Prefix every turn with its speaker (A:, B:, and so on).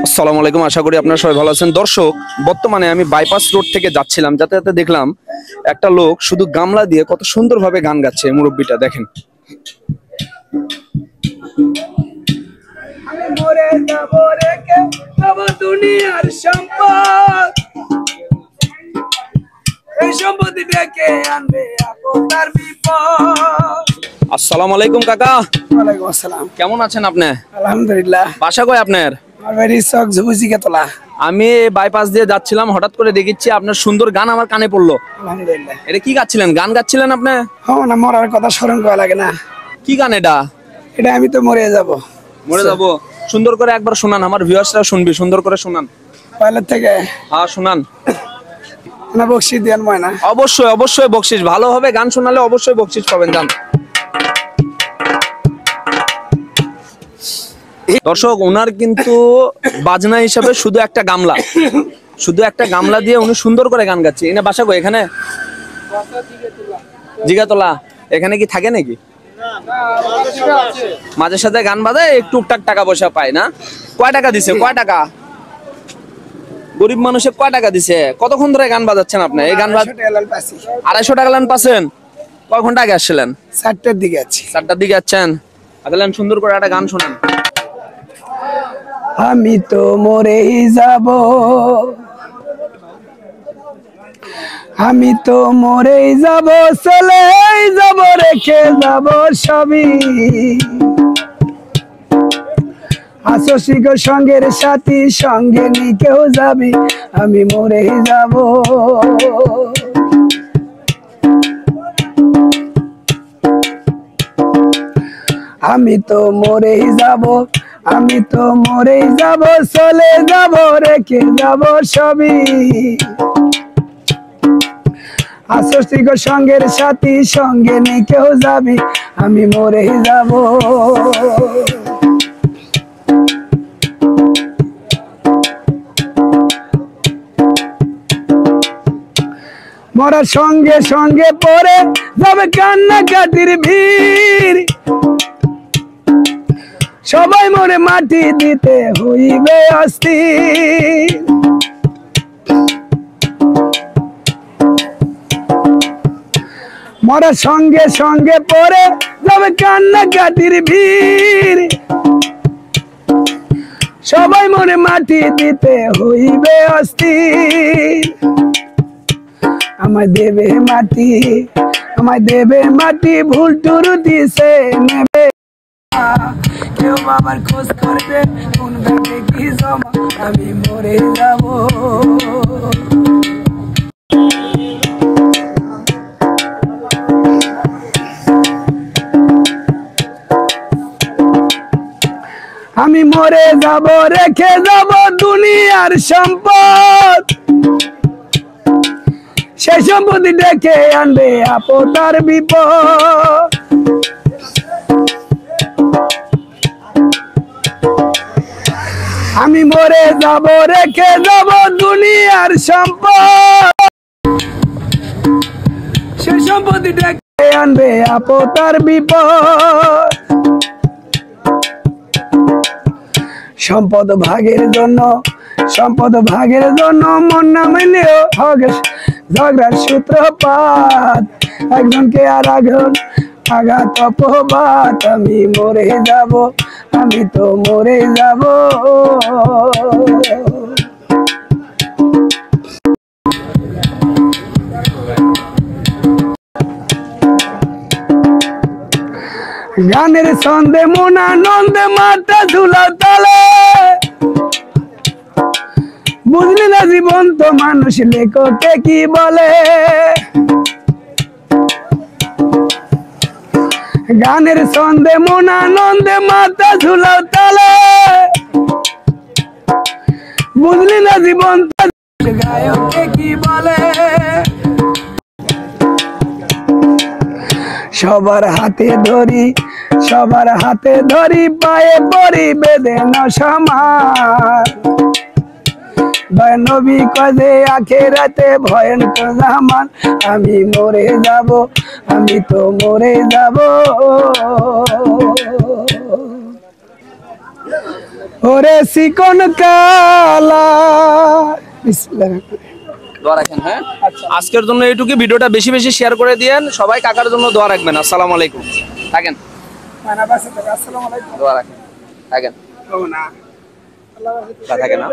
A: আসসালামু আলাইকুম, আশা করি আপনারা সবাই ভালো আছেন। দর্শক, বর্তমানে আমি বাইপাস রোড থেকে যাচ্ছিলাম, যাতে যাতে দেখলাম একটা লোক শুধু গামলা দিয়ে কত সুন্দরভাবে গান গাচ্ছে। মুরব্বিটা দেখেন। আসসালামু আলাইকুম কাকা।
B: ওয়ালাইকুম আসসালাম।
A: কেমন আছেন আপনি?
B: আলহামদুলিল্লাহ।
A: বাসা কই আপনার? আমি বাইপাস দিয়ে যাচ্ছিলাম, হঠাৎ করে দেখেছি আপনার সুন্দর গান আমার কানে পড়লো।
B: আলহামদুলিল্লাহ।
A: এটা কি গাচ্ছিলেন? গান গাচ্ছিলেন আপনি?
B: হ্যাঁ, না মরার কথা স্মরণ করা লাগে না।
A: কি গান এটা?
B: এটা আমি তো মরে যাব।
A: মরে যাব? সুন্দর করে একবার শোনান, আমার ভিউয়ার্সরা শুনবি, সুন্দর করে শোনান।
B: পয়লা থেকে
A: হ্যাঁ শোনান।
B: না বকশিশ দেন ময়না?
A: অবশ্যই অবশ্যই বকশিশ, ভালোভাবে গান শোনালে অবশ্যই বকশিশ পাবেন। যান। দর্শক, ওনার কিন্তু বাজনা হিসাবে শুধু একটা গামলা দিয়ে উনি সুন্দর করে গান গাচ্ছে। এনে বাসা কই? এখানে জিগাতলা। এখানে কি থাকে নাকি? মাঝে সাথে গান বাজায়, একটু টুকটাক টাকা পয়সা পায় না? কয় টাকা দিছে? কয় টাকা? গরিব মানুষে কয় টাকা দিছে? কতক্ষণ ধরে গান বাজাচ্ছেন আপনি? এই গান 250 টাকা লান পাচ্ছেন? কয় ঘন্টা আগে আসছিলেন?
B: 4টার দিকে আছি।
A: 4টার দিকে যাচ্ছেন? আসলেন, সুন্দর করে একটা গান শোনান।
B: আমি তো মরেই যাব, আমি তো মরেই যাব, চলে যাব, রেখে যাব সবই। আসিক সঙ্গের সাথী, সঙ্গে নিয়ে কেউ যাবি, আমি মরেই যাব। আমি তো মরেই যাব, আমি তো মরেই যাব, চলে যাব, রেখে যাব সবই। আসিক সঙ্গের সাথী, সঙ্গে নিয়ে কেউ যাবি, আমি মরেই যাব। মরার সঙ্গে সঙ্গে পরে যাবে কান্নাকাটির ভিড়, সবাই মরে মাটি দিতে হইবে অস্থির। মরার সঙ্গে সঙ্গে পরে যাবে কান্নাকাটির ভিড়, সবাই মরে মাটি দিতে হইবে অস্থির। আমায় দেবে মাটি, আমায় দেবে মাটি, ভুল টুরু দিছে নেবে, কেউ বাবার খোঁজ করবে, কোন ব্যাংকে কি জমা, আমি মরে যাব। আমি মরে যাব, রেখে যাব দুনিয়ার সম্পদ, সেই সম্পত্তি ডেকে আনবে আপতার বিপদ। আমি মরে যাব, রেখে যাব দুনিয়ার সম্পদ, সেই সম্পত্তি ডেকে আনবে আপতার বিপদ। সম্পদ ভাগের জন্য, সম্পদ ভাগের জন্য মন না মেলেও হবে ঝগড়ার সূত্রপাত, একজনকে আর একজন আঘাত অপবাদ। আমি মরে যাব, আমি তো মরে যাব। গানের ছন্দে মন আনন্দে মাথা ঝুলা তালে, বুঝলি না জীবন তো মানুষ লেখকে কি বলে। গানের ছন্দে মন আনন্দে মাথা ঝুলাও তালে, বুঝলি না জীবন গায়ককে কি বলে। সবার হাতে ধরি, সবার হাতে ধরি, পায়ে পরি বেঁধে না সমান। নবী কদে আখেরাতে ভয়ঙ্কর জামান, আমি মরে যাব, আমি তো মরে যাব। ওরে চিকন কালা। বিসমিল্লাহির রহমানির
A: দোয়া রাখেন। হ্যাঁ, আজকের জন্য এইটুকু। ভিডিওটা বেশি বেশি শেয়ার করে দিয়েন। সবাই কাকার জন্য দোয়া রাখবেন। আসসালামু আলাইকুম। থাকেন,
B: রহিম। আসসালামু আলাইকুম।
A: দোয়া রাখেন। থাকেন,
B: ও না, আল্লাহ
A: থাকেন না।